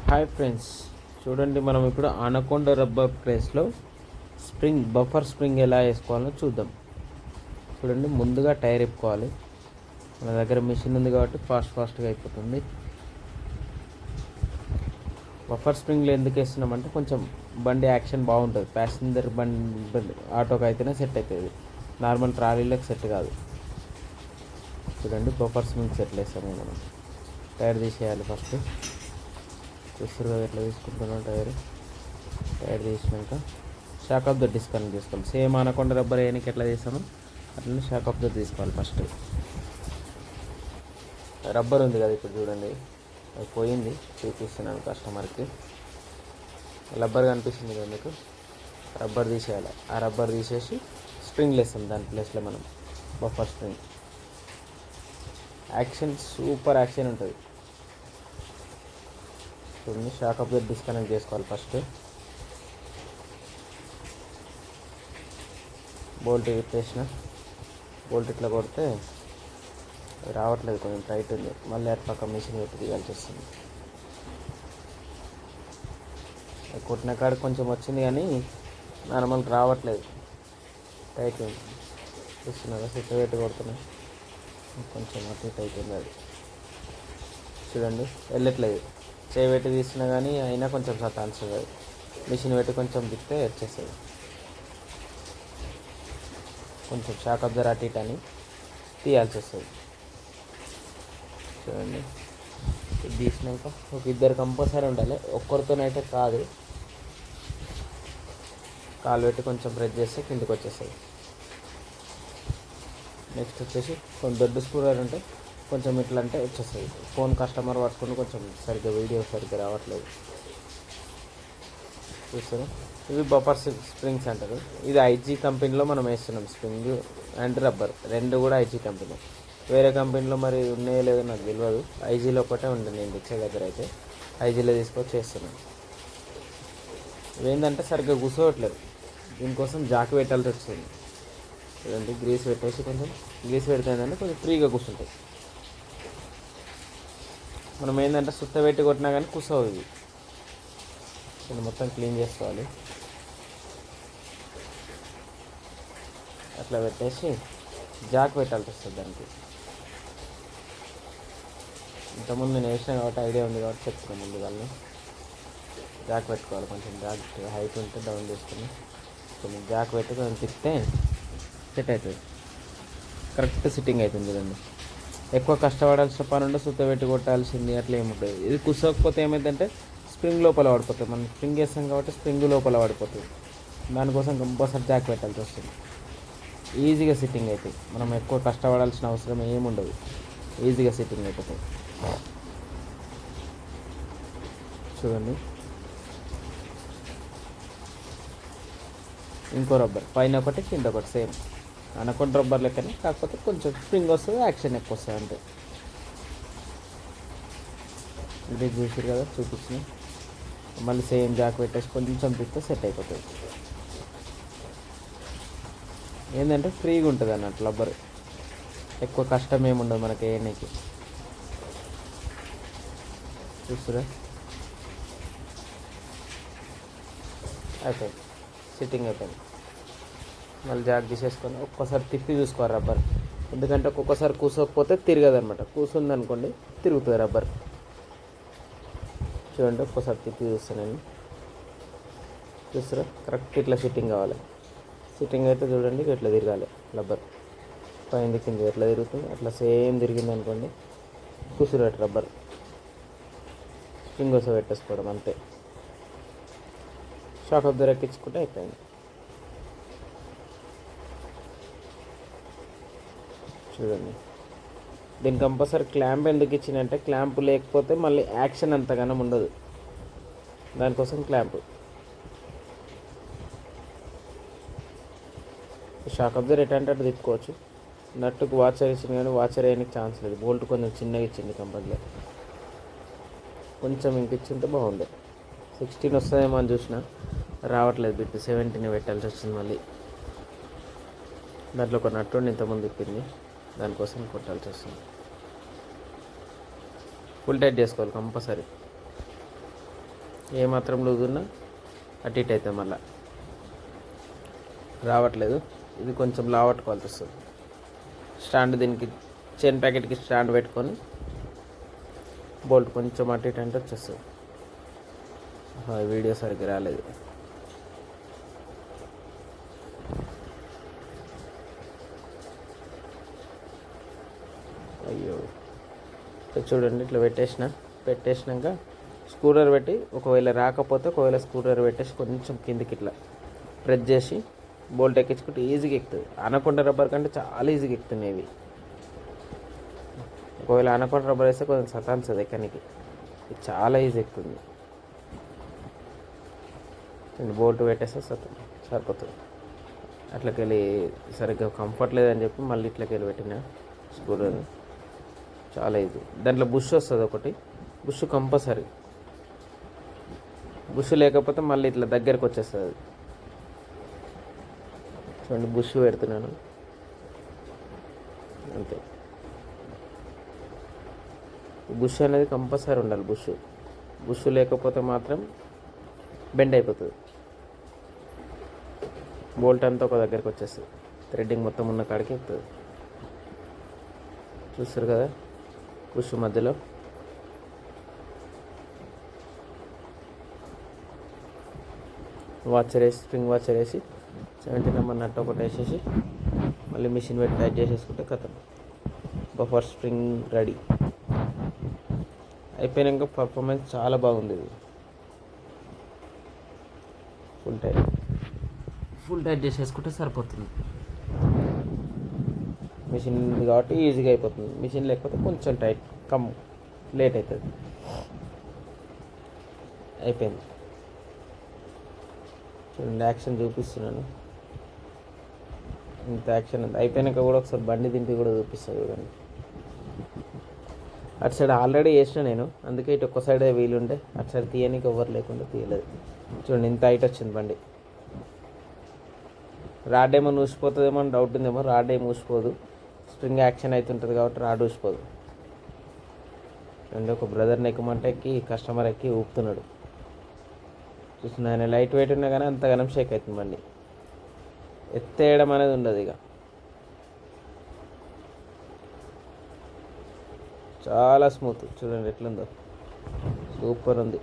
Hi friends, చూడండి మనం ఇప్పుడు అనకొండ రబ్బర్ ప్లేస్లో బఫర్ స్ప్రింగ్ ఎలా వేసుకోవాలో చూద్దాం. చూడండి, ముందుగా టైర్ ఇప్పుకోవాలి. మన దగ్గర మిషన్ ఉంది కాబట్టి ఫాస్ట్గా అయిపోతుంది. బఫర్ స్ప్రింగ్లో ఎందుకు వేస్తున్నామంటే కొంచెం బండి యాక్షన్ బాగుంటుంది. ప్యాసింజర్ బండి ఆటోకి అయితేనే సెట్ అవుతుంది, నార్మల్ ట్రాలీలకు సెట్ కాదు. చూడండి, బఫర్ స్ప్రింగ్ సెట్లు వేస్తాము. మనం టైర్ తీసేయాలి. ఫస్ట్ చూస్తారు కదా ఎట్లా తీసుకుంటున్నాం. టైర్ తీసినాక షాక్ ఆఫ్ ద డిస్కనెక్ట్ తీసుకోవాలి. సేమ్ అనకొండ రబ్బర్ వేయడానికి ఎట్లా తీస్తామో అట్లనే షాక్ ఆఫ్ ద తీసుకోవాలి. ఫస్ట్ రబ్బర్ ఉంది కదా, ఇప్పుడు చూడండి అది పోయింది. చూపిస్తున్నాను కస్టమర్కి. రబ్బర్ కనిపిస్తుంది కదా మీకు, రబ్బర్ తీసేయాలి. ఆ రబ్బర్ తీసేసి స్ప్రింగ్ వేస్తాం దాని ప్లేస్లో మనం. Buffer spring action super action ఉంటుంది. చూడండి, షాక్ ఆఫ్ ద డిస్కనెక్ట్ చేసుకోవాలి. ఫస్ట్ బోల్ట్ విప్పేసిన, బోల్ట్ ఇట్లా కొడితే రావట్లేదు, కొంచెం టైట్ ఉంది. మళ్ళీ అటు పక్క మిషన్ పెట్టి తీయాల్సి వస్తుంది. కొట్టిన కాడ కొంచెం వచ్చింది కానీ నార్మల్ రావట్లేదు, టైట్ ఉంది. చూస్తున్నారా, సిట్ట పెట్టి కొడుతున్నాయి, కొంచెం అటు ఇటు అవుతుంది. అది చూడండి వెళ్ళట్లేదు. చేయి పెట్టి తీసినా కానీ అయినా కొంచెం సతాన్స్తుంది. అది మిషన్ పెట్టి కొంచెం తిప్పితే వచ్చేస్తుంది. కొంచెం షాక్ అబ్జర్ అటు ఇటు అని తీయాల్సి వస్తుంది. చూడండి, ఇది తీసినాక ఒక ఇద్దరు కంపల్సరీ ఉండాలి, ఒక్కరితోనైతే కాదు. కాలు పెట్టి కొంచెం ప్రెస్ చేస్తే కిందకి వచ్చేస్తుంది. నెక్స్ట్ వచ్చేసి కొంచెం దొడ్డు స్క్రూర్ ఉంటే కొంచెం ఇట్లా అంటే వచ్చేస్తుంది. ఫోన్ కస్టమర్ పట్టుకుని కొంచెం సరిగ్గా వీడియో సరిగ్గా రావట్లేదు. చూస్తారా, ఇవి బఫర్ స్ప్రింగ్స్ అంటారు. ఇది ఐజీ కంపెనీలో మనం వేస్తున్నాం. స్ప్రింగ్ అండ్ రబ్బర్ రెండు కూడా ఐజీ కంపెనీ. వేరే కంపెనీలో మరి ఉన్నాయో లేదో నాకు తెలియదు. ఐజీలో ఒకటే ఉంది నేను తెచ్చే దగ్గర. అయితే ఐజీలో తీసుకొచ్చి చేస్తున్నాను. ఇవేంటంటే సరిగ్గా కూర్చోవట్లేదు, దీనికోసం జాకి పెట్టాల్సి వచ్చింది. చూడండి, గ్రీస్ పెట్టేసి కొంచెం గ్రీస్ పెడితే ఏంటంటే కొంచెం ఫ్రీగా కూర్చుంటాయి. మనం ఏంటంటే సుత్త పెట్టి కొట్టినా కానీ కూర్చోవు ఇవి. దీన్ని మొత్తం క్లీన్ చేసుకోవాలి. అట్లా పెట్టేసి జాక్ పెట్టాల్సి వస్తుంది దానికి. ఇంతకుముందు నేను వేసిన కాబట్టి ఐడియా ఉంది కాబట్టి చెప్తున్నాను ముందుగానే. జాక్ పెట్టుకోవాలి. కొంచెం జాక్ హైట్ ఉంటే డౌన్ చేసుకుని కొంచెం జాక్ పెట్టి కొంచెం తిప్పితే సెట్ అవుతుంది, కరెక్ట్ సిట్టింగ్ అవుతుంది. చూడండి, ఎక్కువ కష్టపడాల్సిన పని ఉంటే సుత్త పెట్టి కొట్టాల్సింది అట్లా ఏముంటుంది. ఇది కుసకపోతే ఏమైందంటే స్ప్రింగ్ లోపల పడిపోతుంది. మనం స్ప్రింగ్ వేస్తాం కాబట్టి స్ప్రింగ్ లోపల పడిపోతుంది. దానికోసం కంపల్సరీ జాక్ పెట్టాల్సి వస్తుంది. ఈజీగా సిట్టింగ్ అవుతుంది. మనం ఎక్కువ కష్టపడాల్సిన అవసరం ఏముండదు, ఈజీగా సిట్టింగ్ అయిపోతుంది. చూడండి, ఇంకో రబ్బర్ పైన ఒకటి కింద ఒకటి సేమ్ అనకొండ రబ్బర్ లెక్కనే, కాకపోతే కొంచెం స్ప్రింగ్ వస్తుంది, యాక్షన్ ఎక్కువ వస్తుంది అంతే. ఇది చూసారు కదా, చూపించిన మళ్ళీ సేమ్ జాక్ పెట్టేసి కొంచెం తిప్పితే సెట్ అయిపోతుంది. ఏంటంటే ఫ్రీగా ఉంటుంది అన్నట్టు రబ్బర్, ఎక్కువ కష్టం ఏముండదు మనకి వేయడానికి. చూస్తురా, అయిపోయింది, సిట్టింగ్ అయిపోయింది. మళ్ళీ జాక్ తీసేసుకొని ఒక్కసారి తిప్పి చూసుకోవాలి రబ్బర్. ఎందుకంటే ఒక్కొక్కసారి కూసోకపోతే తిరగదు అనమాట. కూసుంది అనుకోండి తిరుగుతుంది రబ్బర్. చూడండి, ఒక్కసారి తిప్పి చూస్తాను నేను. చూస్తారా, కరెక్ట్ ఇట్లా సిట్టింగ్ కావాలి. సిట్టింగ్ అయితే చూడండి ఇట్లా తిరగాలి రబ్బర్. పైన కింద ఎట్లా తిరుగుతుంది అట్లా సేమ్ తిరిగింది అనుకోండి కూసురట్టు రబ్బర్. స్ప్రింగ్ వస్తే పెట్టేసుకోవడం అంతే. షాక్ ఆఫ్ ద ఎక్కించుకుంటే అయిపోయింది. చూడండి, దీని కంపల్సరీ క్లాంప్ ఎందుకు ఇచ్చిందంటే క్లాంప్ లేకపోతే మళ్ళీ యాక్షన్ అంతగానం ఉండదు, దానికోసం క్లాంప్. షాక్ అబ్జర్ ఎటంటే అటు తిప్పుకోవచ్చు. నట్టుకు వాచర్ ఇచ్చింది కానీ వాచర్ వేయడానికి ఛాన్స్ లేదు. బోల్ట్ కొంచెం చిన్నగా ఇచ్చింది కంపెనీలో, కొంచెం ఇంక ఇచ్చింటే బాగుండే. 16 వస్తుందేమో అని చూసిన, రావట్లేదు. బిట్ 17 పెట్టాల్సి వచ్చింది. మళ్ళీ దాంట్లో ఒక నట్టు ఇంతకుముందు తిప్పింది, దానికోసం కొట్టాల్సి వస్తుంది. ఫుల్ టైట్ చేసుకోవాలి కంపల్సరీ. ఏమాత్రం లూజ్ ఉన్నా అటు ఇటు అవుతుంది మళ్ళీ రావట్లేదు. ఇది కొంచెం లావట్టుకోవాల్సి వస్తుంది. స్టాండ్ దీనికి చైన్ ప్యాకెట్కి స్టాండ్ పెట్టుకొని బోల్ట్ కొంచెం అటు ఇటు అంటే వచ్చేస్తుంది. వీడియో సరిగ్గా రాలేదు. అయ్యో చూడండి, ఇట్లా పెట్టేసినాక స్క్రూడ్రైవర్ పెట్టి, ఒకవేళ రాకపోతే ఒకవేళ స్క్రూడ్రైవర్ పెట్టేసి కొంచెం కిందికి ఇట్లా ప్రెస్ చేసి బోల్ట్ ఎక్కించుకుంటే ఈజీగా ఎక్కుతుంది. అనకొండ రబ్బర్ కంటే చాలా ఈజీగా ఎక్కుతున్నాయి ఇవి. ఒకవేళ అనకొండ రబ్బర్ వేస్తే కొంచెం సతాన్సది ఎక్కనికి, ఇది చాలా ఈజీ ఎక్కుతుంది. బోల్ట్ పెట్టేస్తే సరిపోతుంది. అట్లకి వెళ్ళి సరిగ్గా కంఫర్ట్ లేదని చెప్పి మళ్ళీ ఇట్లకి వెళ్ళి పెట్టిన స్క్రూడ్రైవర్ చాలా ఈజీ. దాంట్లో బుష్ వస్తుంది ఒకటి, బుష్ కంపల్సరీ. బుష్ లేకపోతే మళ్ళీ ఇట్లా దగ్గరకు వచ్చేస్తుంది. చూడండి, బుష్ పెడుతున్నాను అంతే. బుష్ అనేది కంపల్సరీ ఉండాలి. బుష్ లేకపోతే మాత్రం బెండ్ అయిపోతుంది. బోల్ట్ అంతా ఒక దగ్గరికి వచ్చేస్తుంది. థ్రెడ్డింగ్ మొత్తం ఉన్న కాడికి ఎక్కుతుంది. చూస్తారు కదా, బుష్ మధ్యలో స్ప్రింగ్ వాచర్ వేసి 70 నెంబర్ నట్ ఒకటి వేసేసి మళ్ళీ మిషన్ పెట్టి టైట్ చేసేసుకుంటే కథం బఫర్ స్ప్రింగ్ రెడీ అయిపోయాక పర్ఫార్మెన్స్ చాలా బాగుంది. ఇది ఫుల్ టైట్ చేసేసుకుంటే సరిపోతుంది. మిషన్ ఉంది కాబట్టి ఈజీగా అయిపోతుంది. మిషన్ లేకపోతే కొంచెం టైట్ లేట్ అవుతుంది. అయిపోయింది. చూడండి, యాక్షన్ చూపిస్తున్నాను. ఇంత యాక్షన్ ఉంది. అయిపోయాక కూడా ఒకసారి బండి దింపి కూడా చూపిస్తాను చూడండి. అటు సైడ్ ఆల్రెడీ వేసిన నేను, అందుకే ఇటు ఒక్క సైడే వీలుండే అటు సైడ్ తీయడానికి ఎవరు లేకుండా తీయలేదు. చూడండి, ఇంత హైట్ వచ్చింది బండి. రాడ్ ఏమో ఊసిపోతుందేమో అని డౌట్ ఉందేమో. రాడ్ ఏమో ఊసిపోదు, స్ప్రింగ్ యాక్షన్ అవుతుంటుంది కాబట్టి రాడ్ ఊసిపోదు. చూడండి, ఒక బ్రదర్ని ఎక్కమంటే ఎక్కి కస్టమర్ ఎక్కి ఊపుతున్నాడు. చూస్తున్నా, ఆయన లైట్ వెయిట్ ఉన్నా కానీ అంతగానం షేక్ అవుతుంది బండి. ఎత్తేయడం అనేది ఉండదు ఇక. చాలా స్మూత్. చూడండి ఎట్లుందో, సూపర్ ఉంది.